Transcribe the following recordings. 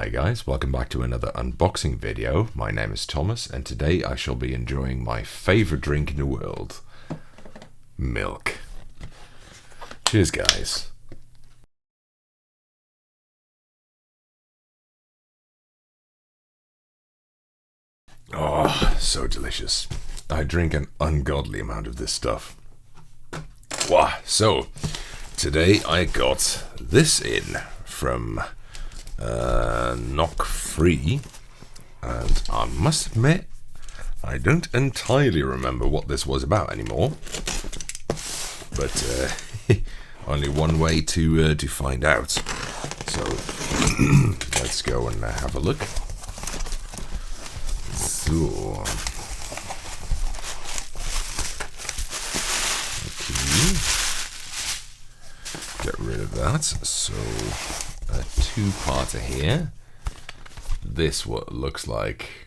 Hi guys, welcome back to another unboxing video. My name is Thomas and today I shall be enjoying my favorite drink in the world, milk. Cheers guys. Oh, so delicious. I drink an ungodly amount of this stuff. Wow, so today I got this in from Nocfree, and I must admit I don't entirely remember what this was about anymore, but only one way to find out. So let's go and have a look. So okay, get rid of that. So a two-parter here. This what looks like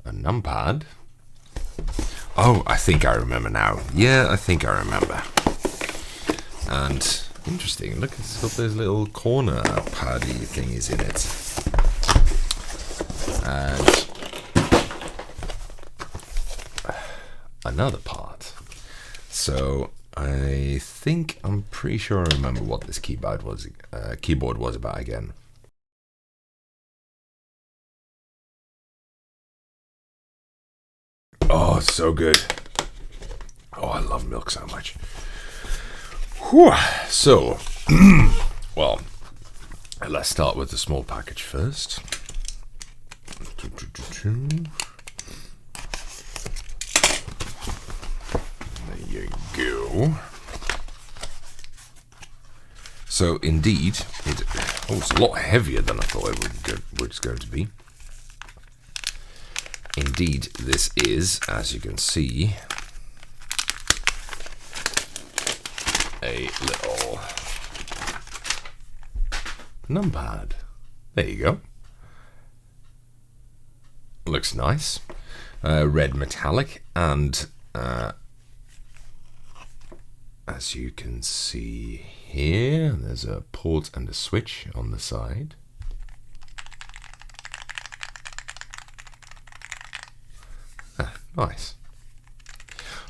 a Numpad. Oh, I think I remember now. Yeah, I think I remember. And interesting, look, it's got those little corner paddy thingies in it. And another part. So I'm pretty sure I remember what this keyboard was about again. Oh, so good. Oh, I love milk so much. Whew. So, well, let's start with the small package first. There you go. So indeed, it's a lot heavier than I thought it was going to be. Indeed, this is, as you can see, a little Numpad. There you go. Looks nice. Red metallic, and as you can see here, there's a port and a switch on the side. Nice.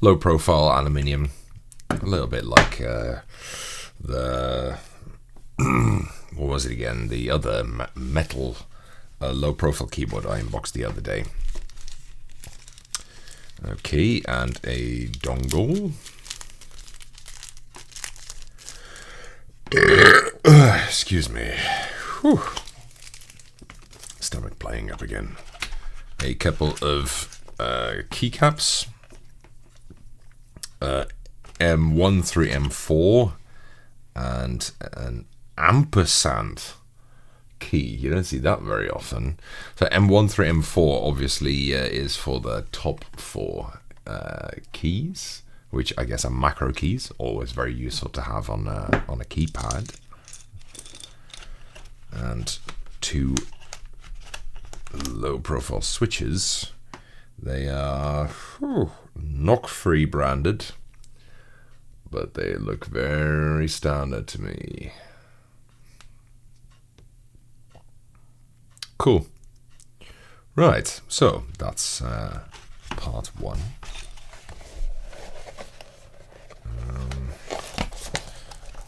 Low profile aluminium, a little bit like the what was it again? The other metal low profile keyboard I unboxed the other day. Okay, and a dongle. Excuse me. Whew. Stomach playing up again. A couple of keycaps, M1 through M4, and an ampersand key. You don't see that very often. So M1 through M4 obviously is for the top four keys, which I guess are macro keys, always very useful to have on a keypad. And two low profile switches. They are Nocfree branded, but they look very standard to me. Cool. Right, so that's part one.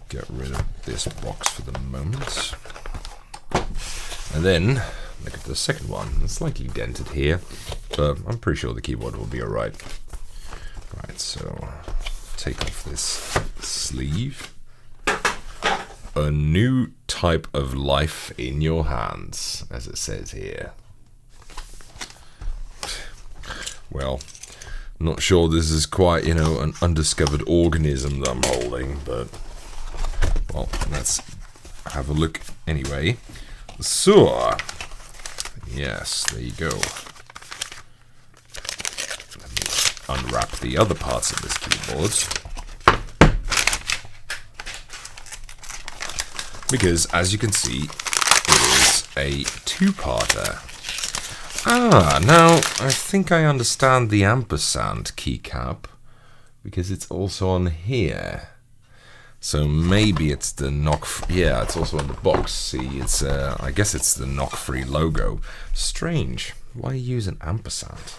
Get rid of this box for the moment. And then look at the second one. It's slightly dented here, but I'm pretty sure the keyboard will be alright. Right, so take off this sleeve. A new type of life in your hands, as it says here. Well, not sure this is quite, an undiscovered organism that I'm holding, but well, let's have a look anyway. So, yes, there you go. Let me unwrap the other parts of this keyboard. Because, as you can see, it is a two-parter. Now, I think I understand the ampersand keycap, because it's also on here. So maybe it's the Nocfree. Yeah, it's also on the box. See, it's I guess it's the Nocfree logo. Strange. Why use an ampersand?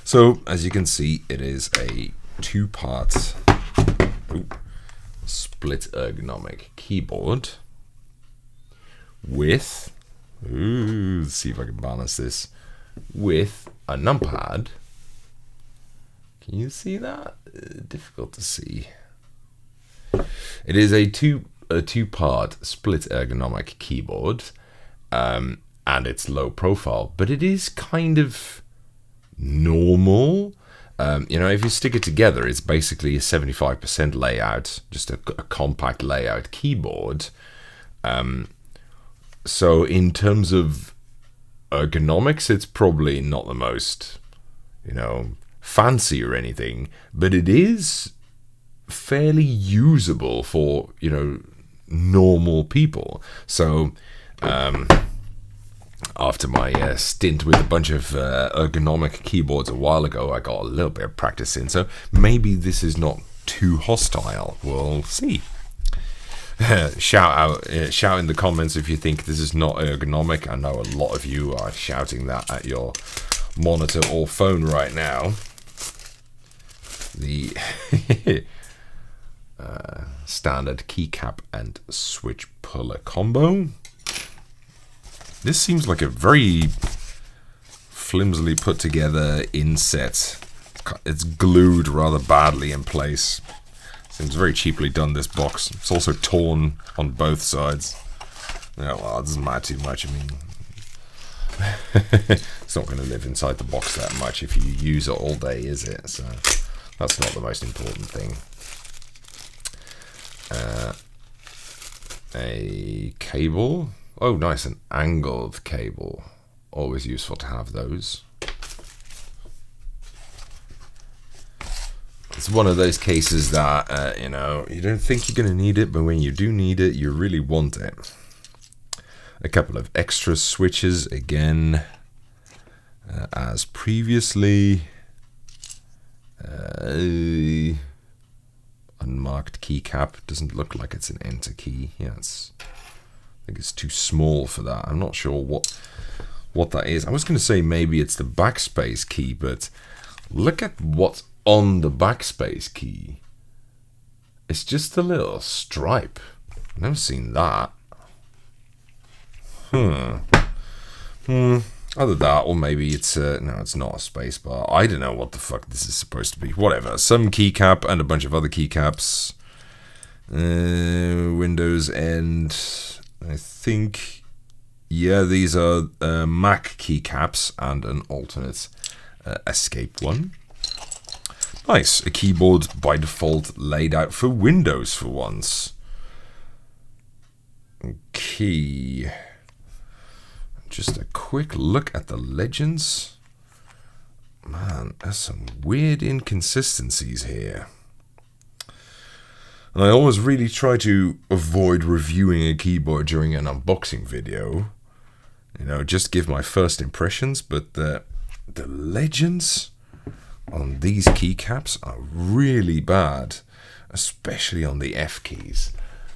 So as you can see, it is a two-part split ergonomic keyboard with. Let's see if I can balance this with a numpad. Can you see that? Difficult to see. It is a two-part split ergonomic keyboard, and it's low profile, but it is kind of normal. You know, if you stick it together, it's basically a 75% layout, just a compact layout keyboard. So in terms of ergonomics, it's probably not the most, you know, fancy or anything, but it is fairly usable for, you know, normal people. So after my stint with a bunch of ergonomic keyboards a while ago, I got a little bit of practice in, so maybe this is not too hostile. We'll see. Shout in the comments if you think this is not ergonomic. I know a lot of you are shouting that at your monitor or phone right now. The standard keycap and switch puller combo. This seems like a very flimsily put together inset. It's glued rather badly in place. Seems very cheaply done, this box. It's also torn on both sides. Yeah, well, it doesn't matter too much. I mean, it's not going to live inside the box that much if you use it all day, is it? So that's not the most important thing. A cable. Oh, nice, an angled cable. Always useful to have those. It's one of those cases that, you know, you don't think you're going to need it, but when you do need it, you really want it. A couple of extra switches, again, as previously. Unmarked keycap. Doesn't look like it's an enter key. Yeah, I think it's too small for that. I'm not sure what that is. I was going to say maybe it's the backspace key, but look at what's on the backspace key. It's just a little stripe. I've never seen that. Either that, or maybe it's no, it's not a space bar. I don't know what the fuck this is supposed to be. Whatever. Some keycap and a bunch of other keycaps. Windows End. I think, yeah, these are Mac keycaps and an alternate escape one. Nice, a keyboard by default laid out for Windows for once. Okay. Just a quick look at the legends. Man, there's some weird inconsistencies here. And I always really try to avoid reviewing a keyboard during an unboxing video. You know, just give my first impressions, but the legends on these keycaps are really bad, especially on the F keys.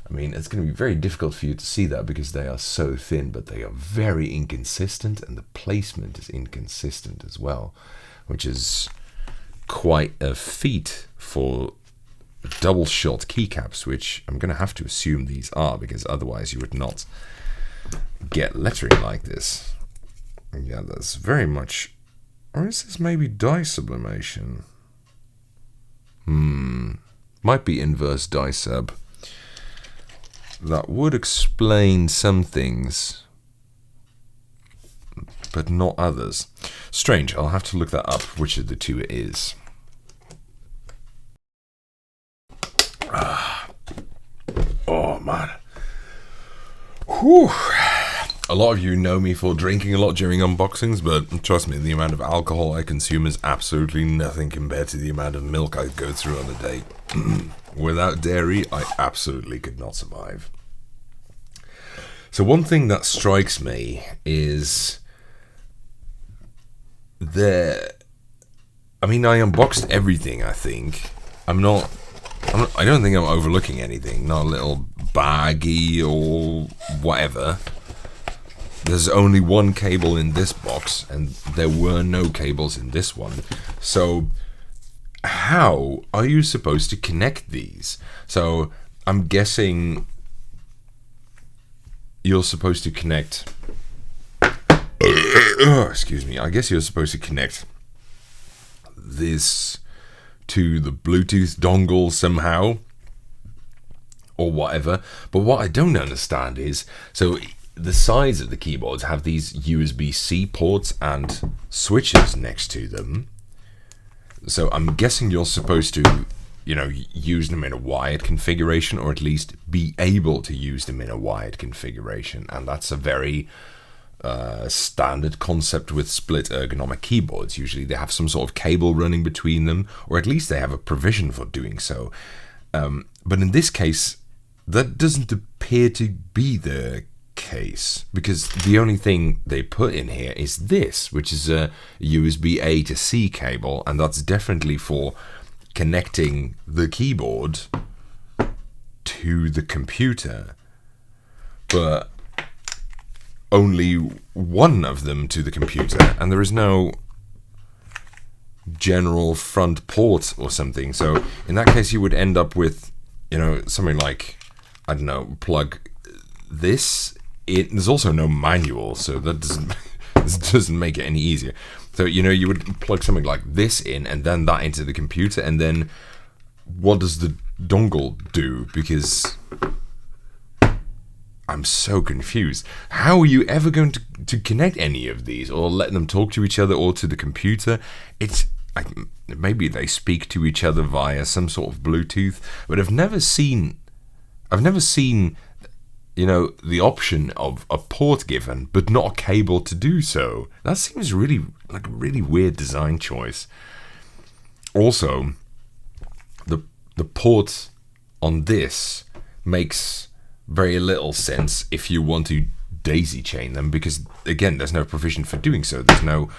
I mean, it's going to be very difficult for you to see that because they are so thin, but they are very inconsistent, and the placement is inconsistent as well, which is quite a feat for double shot keycaps, which I'm going to have to assume these are, because otherwise you would not get lettering like this. Yeah, that's very much... Or is this maybe dye sublimation? Might be inverse dye sub. That would explain some things, but not others. Strange, I'll have to look that up, which of the two it is. Oh, man. Whew. A lot of you know me for drinking a lot during unboxings, but trust me, the amount of alcohol I consume is absolutely nothing compared to the amount of milk I go through on a day. Without dairy, I absolutely could not survive. So one thing that strikes me is I mean, I unboxed everything, I think. I'm not I don't think I'm overlooking anything. Not a little baggy or whatever. There's only one cable in this box, and there were no cables in this one. So how are you supposed to connect these? So I'm guessing you're supposed to connect... excuse me. I guess you're supposed to connect this to the Bluetooth dongle somehow, or whatever. But what I don't understand is, so the sides of the keyboards have these USB-C ports and switches next to them. So I'm guessing you're supposed to, you know, use them in a wired configuration, or at least be able to use them in a wired configuration. And that's a very standard concept with split ergonomic keyboards. Usually they have some sort of cable running between them, or at least they have a provision for doing so. But in this case, that doesn't appear to be the case, because the only thing they put in here is this, which is a USB-A to C cable, and that's definitely for connecting the keyboard to the computer, but only one of them to the computer, and there is no general front port or something. So in that case, you would end up with, you know, something like, I don't know, plug this in. There's also no manual, so that doesn't make it any easier. So, you know, you would plug something like this in, and then that into the computer, and then what does the dongle do? Because I'm so confused. How are you ever going to connect any of these, or let them talk to each other, or to the computer? It's maybe they speak to each other via some sort of Bluetooth, but I've never seen, you know, the option of a port given, but not a cable to do so. That seems really like a really weird design choice. Also, the port on this makes very little sense if you want to daisy chain them, because again, there's no provision for doing so. There's no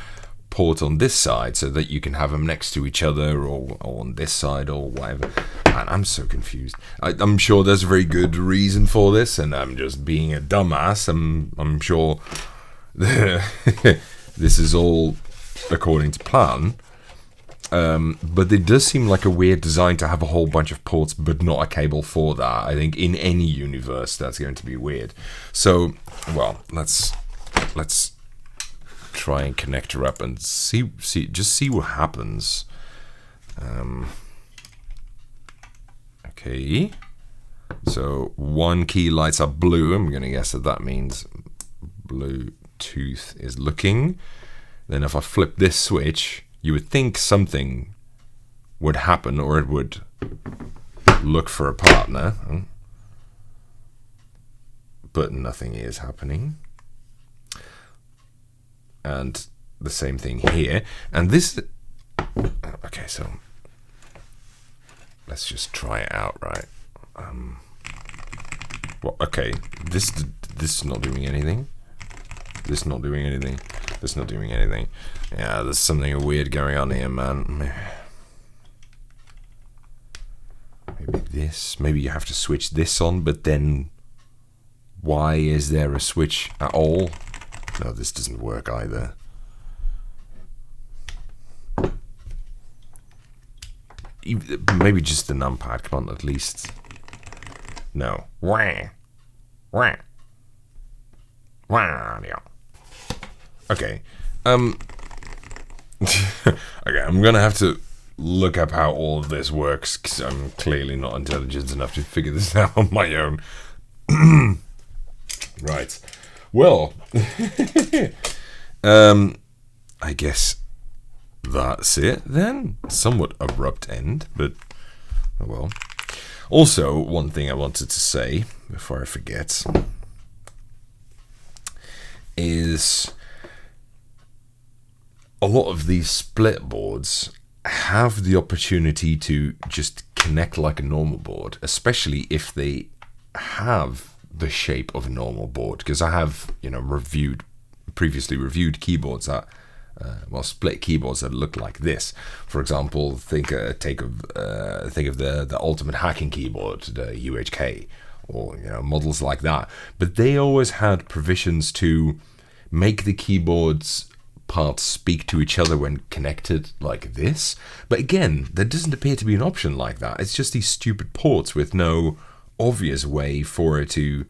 port on this side so that you can have them next to each other, or on this side, or whatever. And I'm so confused. I'm sure there's a very good reason for this, and I'm just being a dumbass. I'm sure this is all according to plan. But it does seem like a weird design to have a whole bunch of ports but not a cable for that. I think in any universe that's going to be weird. So, well, let's try and connect her up and see what happens. Okay. So one key lights up blue. I'm going to guess that means Bluetooth is looking. Then if I flip this switch, you would think something would happen, or it would look for a partner. But nothing is happening. And the same thing here. And this... Okay, so let's just try it out, right? Well, okay, this is not doing anything. This is not doing anything. This is not doing anything. Yeah, there's something weird going on here, man. Maybe this. Maybe you have to switch this on, but then why is there a switch at all? No, this doesn't work either. Maybe just the numpad. Come on, at least. No. Wah. Wah. Wah. Okay. Okay, I'm gonna have to look up how all of this works, because I'm clearly not intelligent enough to figure this out on my own. Right. Well, I guess that's it then. Somewhat abrupt end, but oh well. Also, one thing I wanted to say before I forget is a lot of these split boards have the opportunity to just connect like a normal board, especially if they have the shape of a normal board, because I have, you know, previously reviewed keyboards that well, split keyboards that look like this. For example, think of the ultimate hacking keyboard, the UHK, or models like that. But they always had provisions to make the keyboards parts speak to each other when connected like this. But again, there doesn't appear to be an option like that. It's just these stupid ports with no obvious way for it to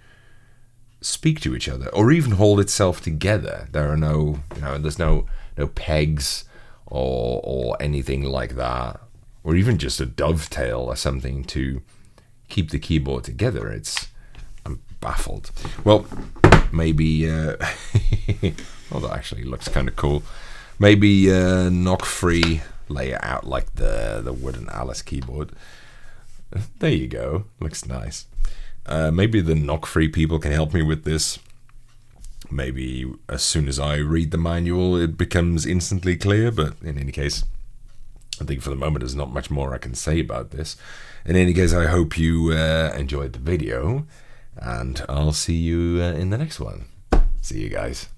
speak to each other or even hold itself together. There are no, there's no pegs or anything like that, or even just a dovetail or something to keep the keyboard together. I'm baffled. Well, maybe oh, that actually looks kind of cool. Maybe Nocfree lay it out like the wooden Alice keyboard. There you go. Looks nice. Maybe the Nocfree people can help me with this. Maybe as soon as I read the manual, it becomes instantly clear. But in any case, I think for the moment there's not much more I can say about this. In any case, I hope you enjoyed the video, and I'll see you in the next one. See you guys.